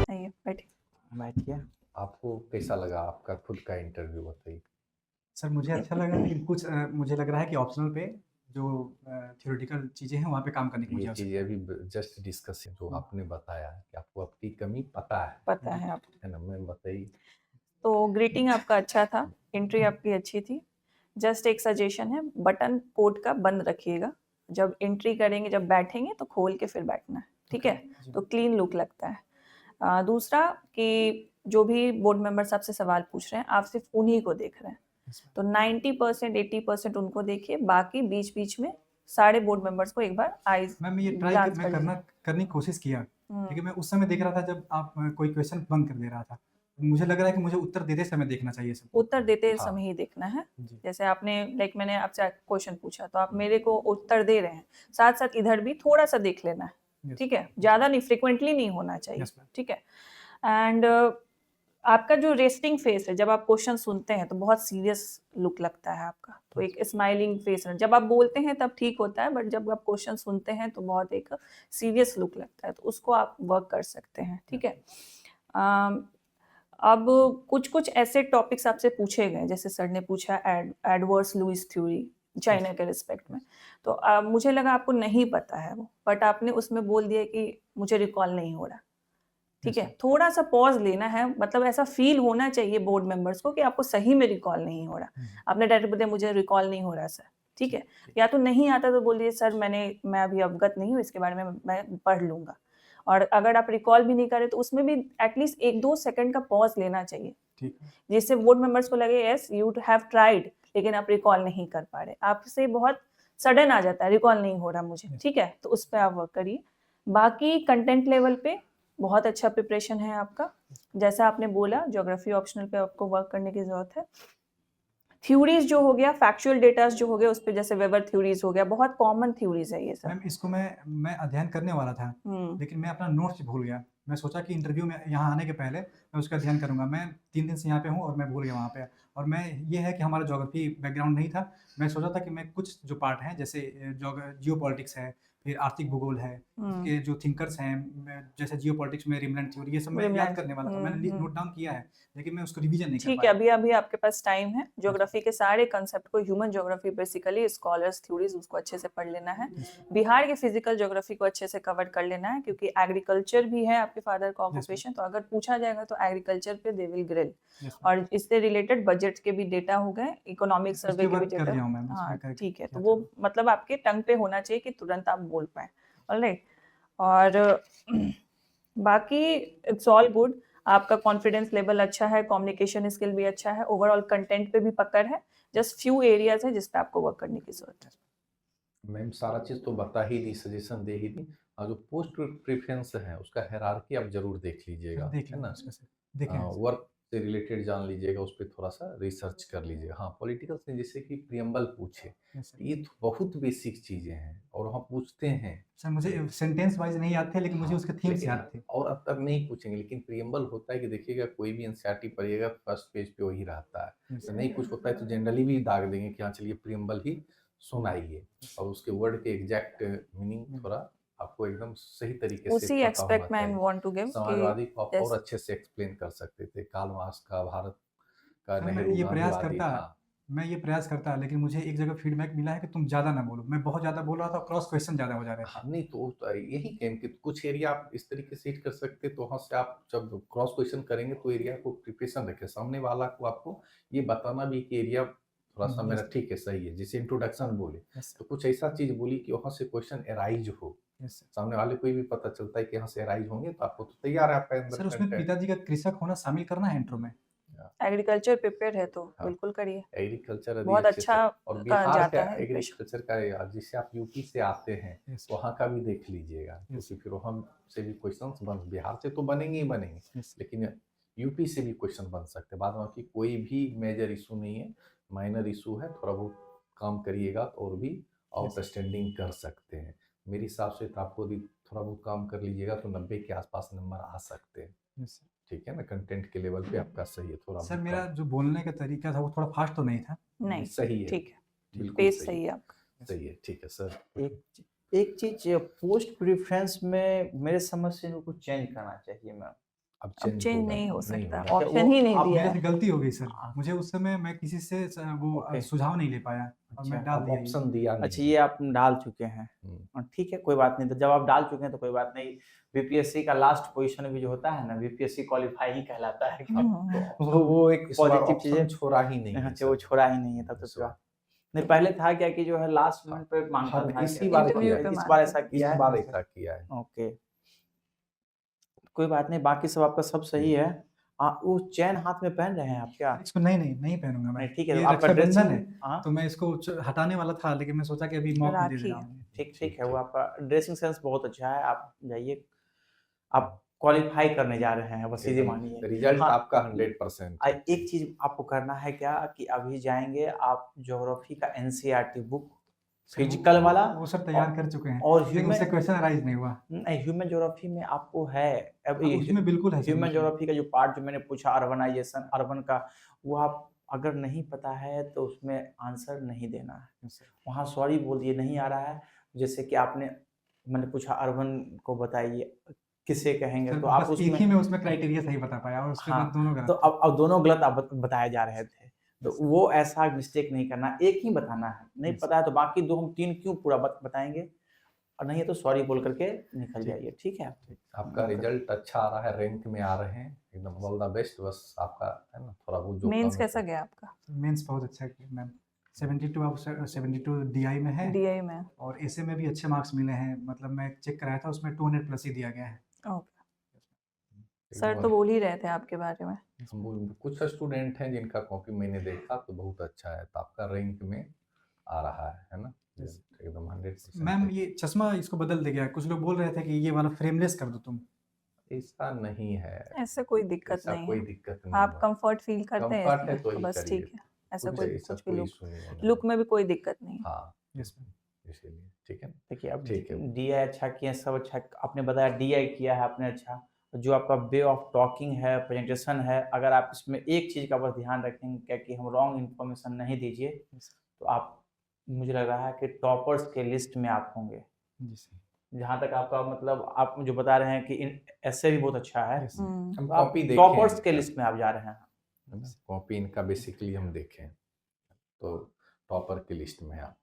आइए बैठिए। बैठिए। आपको कैसा लगा आपका खुद का इंटरव्यू, बताइए। सर, मुझे अच्छा लगा, लेकिन कुछ मुझे लग रहा है कि ऑप्शनल पे जो थ्योरेटिकल चीज़ें हैं वहाँ पे काम करने की मुझे ये आवश्यकता चीज़ अभी जस्ट डिस्कस जो आपने बताया कि आपको आपकी कमी पता है आप। है ना, मैं बताइए। तो ग्रीटिंग आपका अच्छा था, एंट्री आपकी अच्छी थी। जस्ट एक सजेशन है, बटन कोट का बंद रखिएगा, जब एंट्री करेंगे, जब बैठेंगे तो खोल के फिर बैठना है, ठीक है? तो क्लीन लुक लगता है। दूसरा कि जो भी बोर्ड मेंबर्स आपसे सवाल पूछ रहे हैं, आप सिर्फ उन्हीं को देख रहे हैं, तो 90% 80% उनको देखिए, बाकी बीच बीच में सारे बोर्ड मेंबर्स को एक बार आईज मैम, ये ग्लांस मैं कर लीजिए। करने की कोशिश किया, लेकिन मैं उस समय देख रहा था जब आप कोई क्वेश्चन बंद कर दे रहा था, मुझे लग रहा है कि मुझे उत्तर देते समय देखना चाहिए सबको। उत्तर देते हाँ। समय ही देखना है। जी। जैसे आपने मैंने आपसे क्वेश्चन पूछा तो आप मेरे को उत्तर दे रहे हैं, साथ-साथ इधर भी थोड़ा-सा देख लेना है, यस। ठीक है? ज़्यादा नहीं, फ्रीक्वेंटली नहीं होना चाहिए, यस मैम। ठीक है? एंड आपका जो रेस्टिंग फेस है, जब आप क्वेश्चन सुनते हैं तो बहुत सीरियस लुक लगता है आपका, तो एक स्माइलिंग फेस है। जब आप बोलते हैं तब ठीक होता है, बट जब आप क्वेश्चन सुनते हैं तो बहुत एक सीरियस लुक लगता है, तो उसको आप वर्क कर सकते हैं, ठीक है? अब कुछ-कुछ ऐसे टॉपिक्स आपसे पूछे गए, जैसे सर ने पूछा एडवर्स लुईस थ्योरी चाइना के रिस्पेक्ट में, तो मुझे लगा आपको नहीं पता है वो, बट आपने उसमें बोल दिया कि मुझे रिकॉल नहीं हो रहा, ठीक है? थोड़ा सा पॉज लेना है, मतलब ऐसा फील होना चाहिए बोर्ड मेंबर्स को कि आपको सही में रिकॉल नहीं हो रहा। आपने डायरेक्ट बोल दिया मुझे रिकॉल नहीं हो रहा सर, ठीक है? या तो नहीं आता तो बोलिए सर मैं अभी अवगत नहीं हूँ, इसके बारे में मैं पढ़ लूँगा। और अगर आप रिकॉल भी नहीं कर रहे तो उसमें भी एटलीस्ट 1-2 सेकंड का पॉज लेना चाहिए, ठीक है। जिससे बोर्ड मेंबर्स को लगे यस यू हैव ट्राइड, लेकिन आप रिकॉल नहीं कर पा रहे। आपसे बहुत सडन आ जाता है रिकॉल नहीं हो रहा मुझे, ठीक है? तो उस पे आप वर्क करिए। बाकी कंटेंट लेवल पे बहुत अच्छा प्रिपरेशन है आपका। जैसा आपने बोला ज्योग्राफी ऑप्शनल पे आपको वर्क करने की ज़रूरत है। थ्योरीज जो हो गया, फैक्चुअल डेटास जो हो गया, उस पे जैसे वेबर थ्योरीज हो गया, बहुत कॉमन थ्योरीज है ये सब। मैम इसको मैं अध्ययन करने वाला था, लेकिन मैं अपना नोट्स भूल गया। मैं सोचा कि इंटरव्यू में यहाँ आने के पहले मैं उसका अध्ययन करूँगा। मैं 3 दिन से यहाँ पे हूँ और मैं भूल गया वहाँ पे। और मैं ये है कि हमारा ज्योग्राफी बैकग्राउंड नहीं था। मैं सोचा था कि मैं कुछ जो पार्ट हैं जैसे जियोपॉलिटिक्स है, फिर आर्थिक भूगोल है, उसके जो थिंकर्स हैं जैसे जियोपॉलिटिक्स में रिमलैंड थ्योरी, ये सब मैं याद करने वाला था। मैंने नोट डाउन किया है, लेकिन मैं उसको रिवीजन नहीं कर ठीक है, पाया। अभी आपके पास टाइम है। ज्योग्राफी के सारे कंसेप्ट को, human geography basically scholars theories, उसको अच्छे से पढ़ लेना है। बिहार के फिजिकल ज्योग्राफी को अच्छे से कवर कर लेना है, क्योंकि एग्रीकल्चर भी है आपके फादर का ऑक्यूपेशन, तो अगर पूछा जाएगा तो एग्रीकल्चर पे दे विल ग्रिल। और इससे रिलेटेड बजट के भी डेटा हो गए, इकोनॉमिक सर्वे के भी कर लिया डेटा। हूँ मैम, हाँ इसमें ठीक है, तो किया वो था। मतलब आपके टंग पे होना चाहिए कि तुरंत आप बोल पाए। ऑलराइट, और बाकी इट्स ऑल गुड। आपका कॉन्फिडेंस लेवल अच्छा है, कम्युनिकेशन स्किल भी अच्छा है, ओवरऑल कंटेंट पे भी पकड़ है। जस्ट फ्यू एरियाज है जिस पे आपको वर्क करने की जरूरत है। मैम सारा चीज़ तो बता ही दी, सजेशन दे ही दी। और जो पोस्ट प्रेफरेंस है उसका हायरार्की आप जरूर देख लीजिएगा, देख है लिया ना? उसका सर, देखे हैं सर। वर्क से रिलेटेड जान लीजिएगा, उस पर थोड़ा सा रिसर्च कर लीजिएगा। हाँ, पॉलिटिकल से जैसे कि प्रियम्बल पूछे, यस सर। ये तो बहुत बेसिक चीज़ें हैं और वहाँ पूछते हैं। सर मुझे सेंटेंस वाइज नहीं याद थे, लेकिन मुझे हाँ, उसके थीम्स लेकिन याद थे। और अब तक नहीं पूछेंगे, लेकिन प्रियम्बल होता है कि देखिएगा कोई भी एनसीईआरटी पढ़िएगा फर्स्ट पेज पे वही रहता है। यस तो नहीं कुछ होता है तो जनरली भी दाग देंगे कि हाँ चलिए प्रियम्बल ही सुनाइए, और उसके वर्ड के एग्जैक्ट मीनिंग थोड़ा आपको एकदम सही तरीके से उसी पता होना एक्सपेक्ट में आई चाहिए। वांट टू गिव समाजवादी को आप कि और अच्छे से एक्सप्लेन कर सकते थे, कार्ल मार्क्स का, भारत का, सर नेहरू गांधीवादी। हाँ, मैं ये प्रयास करता, लेकिन मुझे एक जगह फीडबैक मिला है कि तुम ज़्यादा ना बोलो। मैं बहुत ज़्यादा बोल रहा था, क्रॉस क्वेश्चन ज़्यादा हो जा रहे थे। हाँ, नहीं तो यही कहें कि कुछ एरिया आप इस तरीके से हिट कर सकते, तो वहाँ से आप जब क्रॉस क्वेश्चन करेंगे तो एरिया को प्रिपरेशन रखें, सामने वाला को आपको ये बताना भी कि एरिया थोड़ा सा मेरा ठीक है, सही है। जैसे इंट्रोडक्शन बोले यस तो कुछ ऐसा चीज बोली कि वहाँ से क्वेश्चन एराइज हो, यस सर। सामने वाले को भी पता चलता है कि यहाँ से एराइज होंगे, तो आपको तो तैयार है आपका सर अंदर उसमें कंटेंट। पिताजी का कृषक होना शामिल करना है इंट्रो में। एग्रीकल्चर प्रिपेयर है तो हाँ। बिल्कुल करिए, एग्रीकल्चर अभी बहुत अच्छे से, अच्छा और का बिहार जाता का है impression। एग्रीकल्चर का जिससे आप यूपी से आते हैं यस वहाँ का भी देख लीजिएगा, क्योंकि फिर वहाँ से भी क्वेश्चंस बन, बिहार से तो बनेंगे ही बनेंगे, यस लेकिन यूपी से भी क्वेश्चन बन सकते हैं। बाद में की कोई भी मेजर इशू नहीं है, माइनर इशू है, थोड़ा बहुत काम करिएगा तो और भी आउटस्टैंडिंग कर सकते हैं। मेरे हिसाब से तो आपको भी थोड़ा बहुत काम कर लीजिएगा तो 90 के आसपास नंबर आ सकते हैं। यस ठीक है ना, कंटेंट के लेवल पे आपका सही है, थोड़ा सर बहुत मेरा कम। जो बोलने का तरीका था वो थोड़ा फास्ट तो नहीं था। नहीं सही है, ठीक है, बिल्कुल पेस सही सही है आपका। सही है, ठीक है सर। एक चीज पोस्ट प्रेफरेंस में मेरे समझ से इनको चेंज करना चाहिए मैम। अब चेंज चेंज नहीं हो सकता, होगा। क्या ऑप्शन वो ही नहीं आप दिया मेरे है। से गलती हो गई सर। हाँ। मुझे उस समय मैं किसी से वो ओके। सुझाव नहीं ले पाया और अच्छा, मैं डाल अब दिया ये। ऑप्शन दिया नहीं। अच्छा, ये आप डाल चुके हैं। ठीक है, कोई बात नहीं। तो जब आप डाल चुके हैं तो कोई बात नहीं। बीपीएससी का लास्ट पोजीशन भी जो होता है ना, बीपीएससी क्वालिफाई ही कहलाता है। वो एक इस बार पॉजिटिव चीज है। ऑप्शन छोड़ा ही नहीं है अच्छा, वो सर। छोड़ा ही नहीं है, तब तो इस कोई बार। बात नहीं। पहले था क्या कि जो है लास्ट मिनट पे मांगता हाँ, था इसी क्या? बार इंटरव्यू किया पे है, इस बार मांगते ऐसा हैं। किया इस है। बार ऐसा किया है। ओके, कोई बात नहीं, बाकी सब आपका सब सही है। वो चैन हाथ में पहन रहे हैं आप क्या? इसको नहीं पहनूंगा मैं। नहीं, ठीक है, ये तो आपका रक्षाबंधन है, ड्रेसिंग। हाँ, तो मैं इसको हटाने वाला था, लेकिन मैं सोचा कि अभी मौका दे दे राखी रहा है। हूँ। ठीक है। वो आपका ड्रेसिंग सेंस बहुत अच्छा है। आप जाइए, आप क्वालिफाई करने जा रहे हैं, बस सीधे मानिए। रिजल्ट हाँ, आपका 100%। एक चीज आपको करना है क्या कि अभी जाएंगे आप ज्योग्राफी का एनसीईआरटी बुक फिजिकल वाला वो सर तैयार कर चुके हैं, और लेकिन उससे क्वेश्चन अराइज नहीं हुआ। ह्यूमन ज्योग्राफी में आपको है अब हाँ, उसमें बिल्कुल है सर, ह्यूमन उसमें। ज्योग्राफी का जो पार्ट जो मैंने पूछा अर्बनाइजेशन अर्बन का, वो आप अगर नहीं पता है तो उसमें आंसर नहीं देना है, Yes, sir। वहाँ सॉरी बोल दिए नहीं आ रहा है। जैसे कि आपने मैंने पूछा अर्बन को बताइए किसे कहेंगे, सर तो आप बस एक ही उसमें में उसमें क्राइटेरिया सही बता पाया और उसके बाद दोनों तो गलत थे। अब दोनों गलत आप बताए जा रहे थे, तो Yes, sir। वो ऐसा मिस्टेक नहीं करना, एक ही बताना है, नहीं Yes, पता है तो बाकी दो हम तीन क्यों पूरा बताएंगे, और नहीं है तो सॉरी बोल करके निकल ठीक। जाइए, ठीक है। आपका रिजल्ट अच्छा आ रहा है, रैंक में आ रहे हैं, एकदम ऑल द बेस्ट। बस आपका है ना थोड़ा बहुत जो मेंस कम कैसा है। गया आपका? मेंस बहुत अच्छा किया मैम। 72 डीआई में है, डीआई में? और एसए में भी अच्छे मार्क्स मिले हैं। मतलब मैं चेक कराया था, उसमें 200 प्लस ही दिया गया है। ओके। सर तो बोल ही रहे थे आपके बारे में। कुछ स्टूडेंट हैं जिनका कॉपी मैंने देखा तो बहुत अच्छा है, तो आपका रैंक में आ रहा है ना, Yes। एकदम 100%। मैम ये चश्मा इसको बदल दे गया, कुछ लोग बोल रहे थे कि ये वाला फ्रेमलेस कर दो तुम। ऐसा नहीं है, ऐसे कोई दिक्कत ऐसा नहीं कोई है, दिक्कत नहीं आप है। कंफर्ट फील करते हैं कंफर्ट है इसमें तो तो ही बस करिए, ठीक है। ऐसा कुछ कोई ऐसा कुछ भी कोई लुक इशू नहीं है। लुक में भी कोई दिक्कत नहीं है। हाँ यस मैम। इसीलिए ठीक है ना। देखिए अब ठीक है। डीआई अच्छा किया, सब अच्छा, आपने बताया डीआई किया है आपने अच्छा, जो आपका वे ऑफ टॉकिंग है, प्रेजेंटेशन है, अगर आप इसमें एक चीज़ का बस ध्यान रखेंगे क्या कि हम रॉन्ग इन्फॉर्मेशन नहीं दीजिए, तो आप, मुझे लग रहा है कि टॉपर्स के लिस्ट में आप होंगे। जी सर। जहाँ तक आपका मतलब आप जो बता रहे हैं कि ऐसे भी बहुत अच्छा है, Yes। हम तो आप कॉपी देखें, टॉपर्स के लिस्ट में आप जा रहे हैं। कॉपी इनका बेसिकली हम देखें तो टॉपर की लिस्ट में है आप।